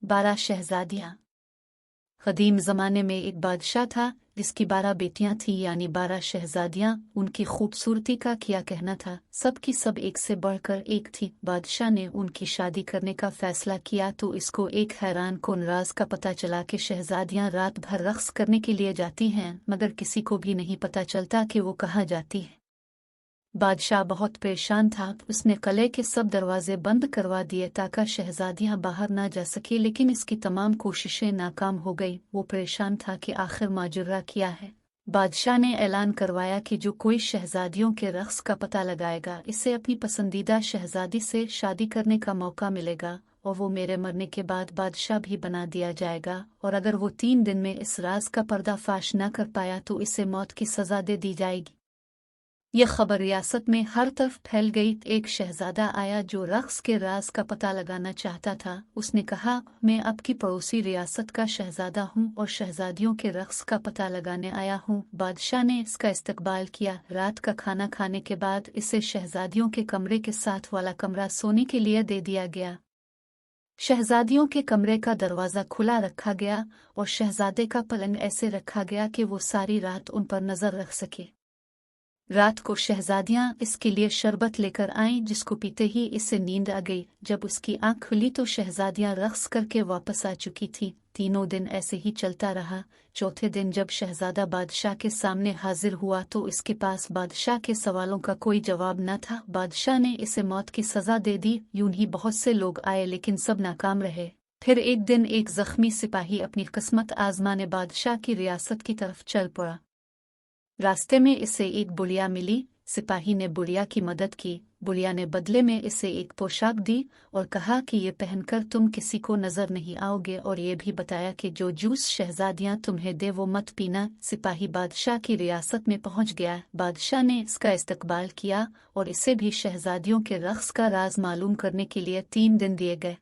12 शहजादियाँ। कदीम ज़माने में एक बादशाह था जिसकी 12 बेटियां थीं, यानी 12 शहजादियां। उनकी खूबसूरती का क्या कहना था, सब की सब एक से बढ़कर एक थी। बादशाह ने उनकी शादी करने का फैसला किया तो इसको एक हैरान कुन राज का पता चला कि शहजादियां रात भर रक्स करने के लिए जाती हैं, मगर किसी को भी नहीं पता चलता कि वो कहाँ जाती है। बादशाह बहुत परेशान था। उसने किले के सब दरवाजे बंद करवा दिए ताकि शहजादियां बाहर ना जा सके, लेकिन इसकी तमाम कोशिशें नाकाम हो गई। वो परेशान था कि आखिर माजरा क्या है। बादशाह ने ऐलान करवाया कि जो कोई शहजादियों के रक्स का पता लगाएगा, इसे अपनी पसंदीदा शहजादी से शादी करने का मौका मिलेगा, और वो मेरे मरने के बाद बादशाह भी बना दिया जाएगा। और अगर वो 3 दिन में इस राज का पर्दाफाश न कर पाया तो इसे मौत की सजा दे दी जाएगी। यह खबर रियासत में हर तरफ फैल गई। एक शहजादा आया जो रक्स के राज का पता लगाना चाहता था। उसने कहा, मैं आपकी पड़ोसी रियासत का शहजादा हूँ और शहजादियों के रक्स का पता लगाने आया हूँ। बादशाह ने इसका इस्तकबाल किया। रात का खाना खाने के बाद इसे शहजादियों के कमरे के साथ वाला कमरा सोने के लिए दे दिया गया। शहजादियों के कमरे का दरवाज़ा खुला रखा गया और शहजादे का पलंग ऐसे रखा गया कि वो सारी रात उन पर नज़र रख सके। रात को शहजादियां इसके लिए शरबत लेकर आईं, जिसको पीते ही इसे नींद आ गई। जब उसकी आंख खुली तो शहजादियां रक्स करके वापस आ चुकी थीं। 3 दिन ऐसे ही चलता रहा। चौथे दिन जब शहजादा बादशाह के सामने हाजिर हुआ तो इसके पास बादशाह के सवालों का कोई जवाब न था। बादशाह ने इसे मौत की सजा दे दी। यूं ही बहुत से लोग आए लेकिन सब नाकाम रहे। फिर एक दिन एक जख्मी सिपाही अपनी किस्मत आजमाने बादशाह की रियासत की तरफ चल पड़ा। रास्ते में इसे एक बुढ़िया मिली। सिपाही ने बुढ़िया की मदद की। बुढ़िया ने बदले में इसे एक पोशाक दी और कहा कि ये पहनकर तुम किसी को नजर नहीं आओगे, और ये भी बताया कि जो जूस शहजादियां तुम्हें दे वो मत पीना। सिपाही बादशाह की रियासत में पहुंच गया। बादशाह ने इसका इस्तकबाल किया और इसे भी शहजादियों के रक्स का राज मालूम करने के लिए 3 दिन दिए गए।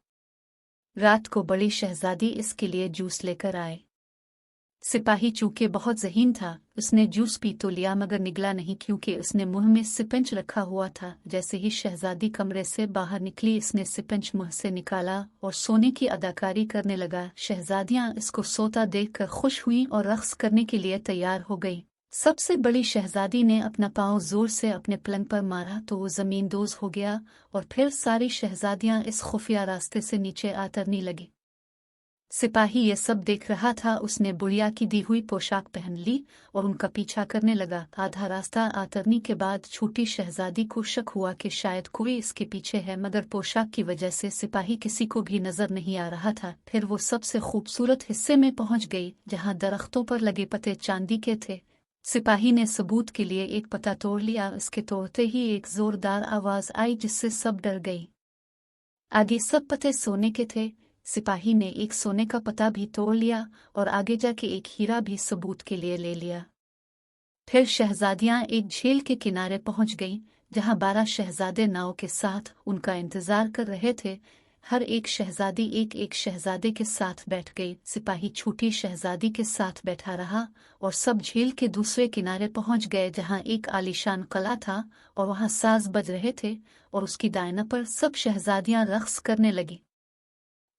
रात को बड़ी शहजादी इसके लिए जूस लेकर आए। सिपाही चूंकि बहुत ज़हीन था, उसने जूस पी तो लिया मगर निगला नहीं, क्योंकि उसने मुंह में सिपंच रखा हुआ था। जैसे ही शहजादी कमरे से बाहर निकली, इसने सिपंच मुंह से निकाला और सोने की अदाकारी करने लगा। शहजादियां इसको सोता देखकर खुश हुई और रक्स करने के लिए तैयार हो गई। सबसे बड़ी शहजादी ने अपना पाँव जोर से अपने पलंग पर मारा तो वो ज़मींदोज़ हो गया, और फिर सारी शहजादियां इस खुफिया रास्ते से नीचे आतरने लगी। सिपाही ये सब देख रहा था। उसने बुढ़िया की दी हुई पोशाक पहन ली और उनका पीछा करने लगा। आधा रास्ता आतरने के बाद छोटी शहजादी को शक हुआ कि शायद कोई इसके पीछे है, मगर पोशाक की वजह से सिपाही किसी को भी नजर नहीं आ रहा था। फिर वो सबसे खूबसूरत हिस्से में पहुंच गई जहां दरख्तों पर लगे पत्ते चांदी के थे। सिपाही ने सबूत के लिए एक पत्ता तोड़ लिया। इसके तोड़ते ही एक जोरदार आवाज आई जिससे सब डर गई। आगे सब पत्ते सोने के थे। सिपाही ने एक सोने का पत्ता भी तोड़ लिया और आगे जाके एक हीरा भी सबूत के लिए ले लिया। फिर शहजादियां एक झील के किनारे पहुंच गईं, जहां 12 शहजादे नाव के साथ उनका इंतजार कर रहे थे। हर एक शहजादी एक शहजादे के साथ बैठ गई। सिपाही छोटी शहजादी के साथ बैठा रहा और सब झील के दूसरे किनारे पहुंच गए, जहां एक आलीशान किला था और वहां साज बज रहे थे, और उसकी दायना पर सब शहजादियां रक्स करने लगी।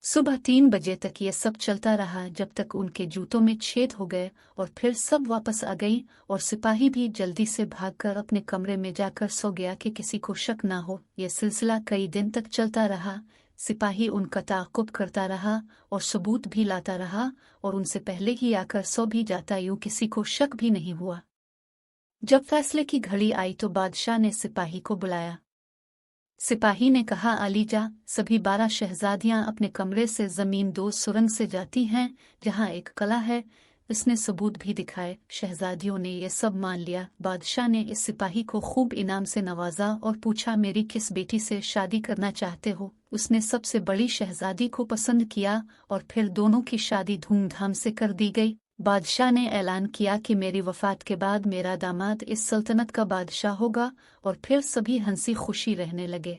सुबह 3 बजे तक ये सब चलता रहा, जब तक उनके जूतों में छेद हो गए, और फिर सब वापस आ गई और सिपाही भी जल्दी से भागकर अपने कमरे में जाकर सो गया कि किसी को शक ना हो। यह सिलसिला कई दिन तक चलता रहा। सिपाही उनका ताक़ुब करता रहा और सबूत भी लाता रहा, और उनसे पहले ही आकर सो भी जाता, यूं किसी को शक भी नहीं हुआ। जब फैसले की घड़ी आई तो बादशाह ने सिपाही को बुलाया। सिपाही ने कहा, अलीजा, सभी 12 शहजादियां अपने कमरे से ज़मींदोज़ सुरंग से जाती हैं जहां एक किला है। इसने सबूत भी दिखाए। शहजादियों ने यह सब मान लिया। बादशाह ने इस सिपाही को खूब इनाम से नवाजा और पूछा, मेरी किस बेटी से शादी करना चाहते हो? उसने सबसे बड़ी शहजादी को पसंद किया और फिर दोनों की शादी धूमधाम से कर दी गई। बादशाह ने ऐलान किया कि मेरी वफ़ात के बाद मेरा दामाद इस सल्तनत का बादशाह होगा, और फिर सभी हंसी खुशी रहने लगे।